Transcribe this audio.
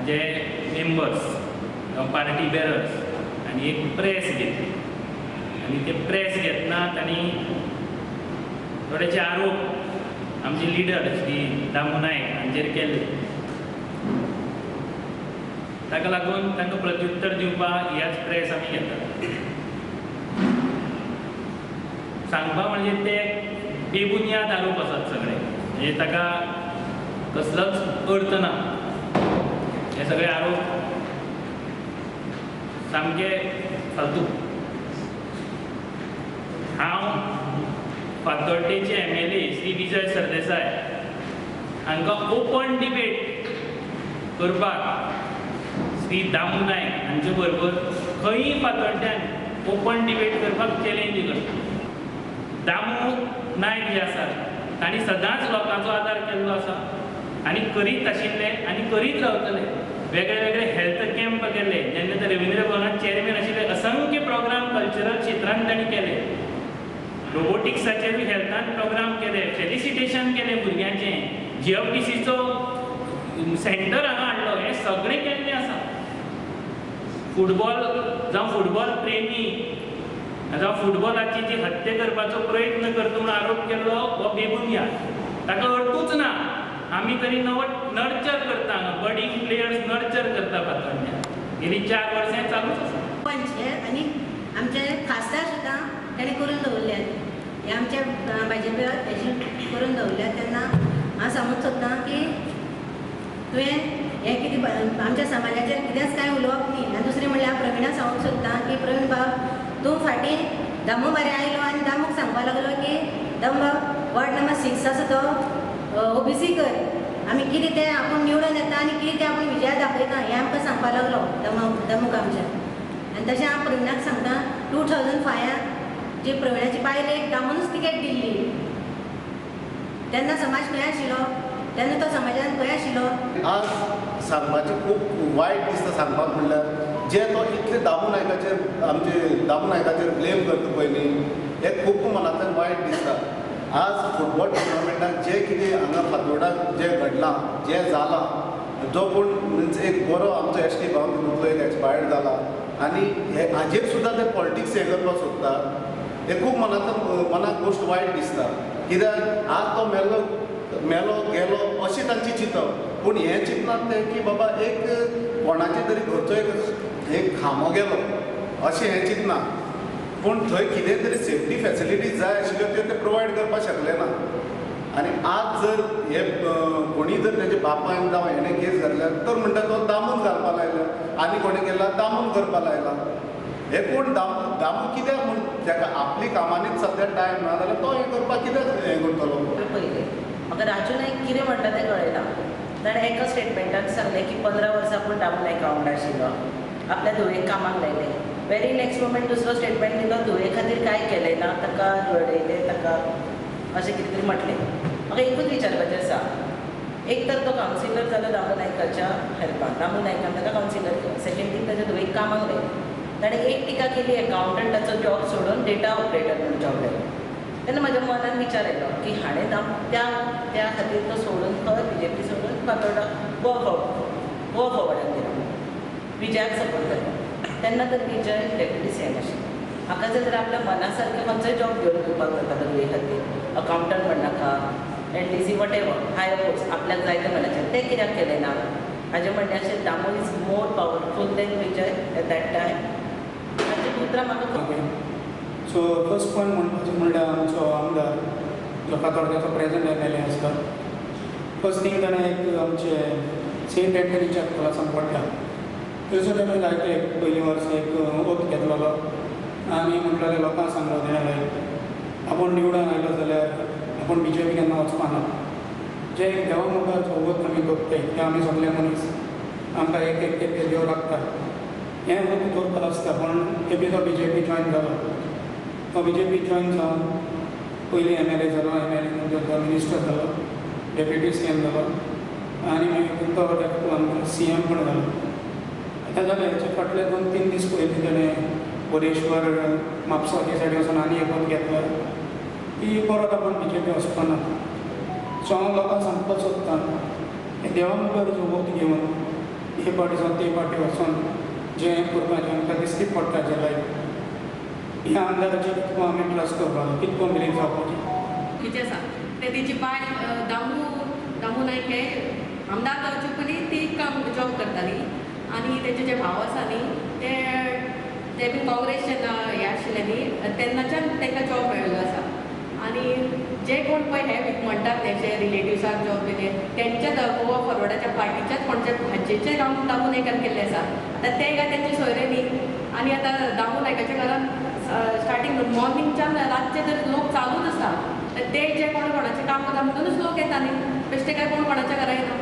जे मेंबर्स जावं party bearers आनी एक प्रेस घेतली आनी ते प्रेस घेतना तांणी थोडेशे आरोप आमचे लिडर श्री दामू नायक हांचेर केले. ताका लागून तांकां प्रत्युत्तर दिवपाक ह्याच प्रेस आमी घेतात. सांगपा म्हणजे ते बेबुनियाद आरोप आसात सगळे, म्हणजे ताका कसलोच अर्थ ना. हे सगळे आरोप सामके फालतू. हांव फातोड्डेचे MLA श्री विजय सरदेसाय हांकां ओपन डिबेट करपाक श्री दामू नायक हांचे बरोबर खंयी फातोड्ड्यान ओपन डिबेट करपाक चॅलेंज करता. दामू नायक जे आसात तांणी सदांच लोकांचो आदार केल्लो आसा आनी करीत आशिल्ले आनी करीत रावतले. वेगळे वेगळे हेल्थ कॅम्प केले, जेन्ना ते रविंद्र भवनात चेअरमॅन आशिल्ले असंख्य प्रोग्राम कल्चरल क्षेत्रांत तांणी केले. रोबोटिक्साचेरूय हेल्थान प्रोग्राम केले, फेलिसिटेशन केलें भुरग्यांचें, GFDCचो सेंटर हांगा हाडलो. हें सगळें केल्लें आसा. फुटबॉल जावं फुटबॉल प्रेमी जावं फुटबॉलाची जी हत्या करपाचो प्रयत्न करता म्हूण आरोप केल्लो हो बेबुनियाद. ताका अर्थूच ना. आमी तरी नर्चर करता हांगा, बडींग प्लेयर्स नर्चर करता फातोड्ड्यान. गेली 4 वर्सां चालूच आसा. पंचे आनी आमचे खासदार सुद्दां ताणें करून दवरल्यात. हे आमच्या भाजप हेजे करून दवरल्यात. तेन्ना हांव सांगूंक सोदतां की तुवें हें कितें आमच्या समाजाचेर कितेंच कांय उलोवप न्ही. आनी दुसरें म्हणल्यार हांव प्रविणाक सांगूंक सोदतां की प्रवीण बाब, तूं फाटीं दामू बरें आयलो आनी दामूक सांगपाक लागलो की दामू बाब वॉर्ड नंबर 6 आसा तो OBC कर. आमी कितें तें आपूण निवडून येता आनी कितें तें आपूण विजया दाखयता हें आमकां सांगपाक लागलो दामूक आमच्या. आनी तशें हांव प्रविणाक सांगता 2005 जी प्रविणाची बायलेक दामूनच तिकेट दिल्ली. तेन्ना समाज खंय आशिल्लो? तेन्ना तो समाजान खंय आशिल्लो? आज सांगपाचें खूब वायट दिसता सांगपाक म्हणल्यार जे तो इतले दामू नायकाचेर आमचे दामू नायकाचेर ब्लेम करता पळय न्ही, हें खूब मनांतल्यान वायट दिसता. आज फुटबॉल टुर्नामेंटाक जे कितें हांगा फातोर्डाक जे घडलां, जे जालां, जो कोण मिन्स एक बरो आमचो ST भाव तितूंतलो एक एक्सपायर्ड जाला आनी हे हाजेर सुद्दां ते पॉलिटिक्स हें करपाक सोदता. हें खूब मनाक गोश्ट वायट दिसता. कित्याक आज तो मेलो गेलो अशी तांची चिंतप, पूण हें चिंतनात ते की बाबा एक कोणाचे तरी घरचो एक खांबो गेलो अशें हें चिंतना. पूण थंय कितें तरी सेफ्टी फॅसिलिटीज जाय आशिल्ल्यो त्यो ते प्रोवायड करपाक शकले ना. आनी आज जर हे कोणी जर तेजे बापायन जावं हेणें केस घातल्यार तर म्हणटा तो दामून घालपाक लायला, आनी कोणें केला दामून करपाक लायला. हे कोण दामू कित्याक म्हूण ताका आपली कामांनीच सद्या टायम ना जाल्यार तो हें करपाक कित्याक हें करतलो? पयलीं म्हाका राजू नायक कितें म्हणटा तें कळना. ताणें एका स्टेटमेंटान सांगलें की 15 वर्सां पूण दामू नायका वांगडा आशिल्लो, आपल्या धुवेक कामाक लायलें. वेरी नेक्स्ट मोमेंट दुसरो स्टेटमेंट दिलो धुवे खातीर कांय केलें ना, ताका रडयलें, ताका अशें कितें तरी म्हटलें. म्हाका एकूच विचारपाचें आसा, एक तर तो कावन्सिलर जालो दामू नायकाच्या हेल्पान, दामू नायकान ताका कावन्सिलर केलो. सेकेंड थींग ताच्या धुवेक कामाक लायलें. ताणें एक टिका केली एकावंटंटाचो जॉब सोडून डेटा ऑपरेटर म्हणून जॉब लायलो. तेन्ना म्हाज्या मनान विचार येयलो की हाणें त्या खातीर तो सोडून खंय BJP सोडून फातोर्डा गोवा फॉवर्डाक गेलो, विजयाक सपोर्ट केलो. तेन्ना तर विजय डेप्युटी CM आशिल्लो. म्हाका जर आपल्या मना सारकें खंयचोय जॉब घेवन दिवपाक जाता धुवे खातीर, अकावंटंट म्हणनाका, LDC वॉटेवर हायर पोस्ट आपल्याक जाय ते म्हणाचें, तें कित्याक केलें ना? हाजें म्हणणें अशें Damu is more powerful than Vijay at that time. ताची उतरां म्हाका सो फर्स्ट पॉयंट म्हणपाचें म्हणल्यार आमचो आमदार जो फातोर्ड्याचो प्रेझेंट MLA आसता, फर्स्ट थींग ताणें एक आमचे सेंट एंटनीच्या क्लासान पडटा. थंयसर ताणें जायते पयलीं वर्स एक ओत घेतलेलो आनी म्हटलेलें लोकांक सांगलो ताणें आपूण निवडून आयलो जाल्यार आपूण BJP केन्ना वचपा ना. जे देवा मुखार ओत आमी करताय ते आमी सगळे मनीस, आमकां एक देव लागता, हें ओत करपाक आसता. पूण केपी तो BJP जॉयन जालो. तो BJP जॉयन जावन पयलीं MLA जालो, MLA नंतर तो मिनिस्टर जालो, डेप्युटी CM जालो आनी मागीर तो CM पण जालो. आतां जालें हेचे फाटले 2-3 दीस पयलीं ताणें बोरेश्वर म्हापसा हे सायडीन वचून आनी एक वत घेतलो की परत आपूण BJP वचपा ना. सो हांव लोकांक सांगपाक सोदतां देवा मुखार जो वत घेवन हे पार्टीसून ते पार्टी वचून जें करपाचें आमकां दिश्टी पडटा जें लायक ह्या आमदाराचेर कितको आमी ट्रस्ट करपाक कितको बिलीव जावपाचें कितें आसा ते तेजी बायल दामू नायक हे आमदार जावचे पयलीं ती काम जॉब करताली आनी तेजे जे भाव आसा न्ही ते बी काँग्रेस जेन्ना हे आशिल्ले न्ही तेन्नाच्यान तांकां जॉब मेळिल्लो आसा आनी जे कोण पळय हे म्हणटात तेजे रिलेटिव्साक जॉब दिले तेंच्याच गोवा फॉरवर्डाच्या पार्टीच्याच कोणच्या भाजयेचे काम दामू नायकान केल्ले आसा आतां ते काय तेंचे सोयरे न्ही आनी आतां दामू नायकाच्या घरान स्टार्टींग मॉर्निंगच्यान रातचे तर लोक चालूच आसता ते जे कोणाचें काम करता म्हणूनच लोक येता न्ही बेश्टे काय कोण कोणाच्या घरा येना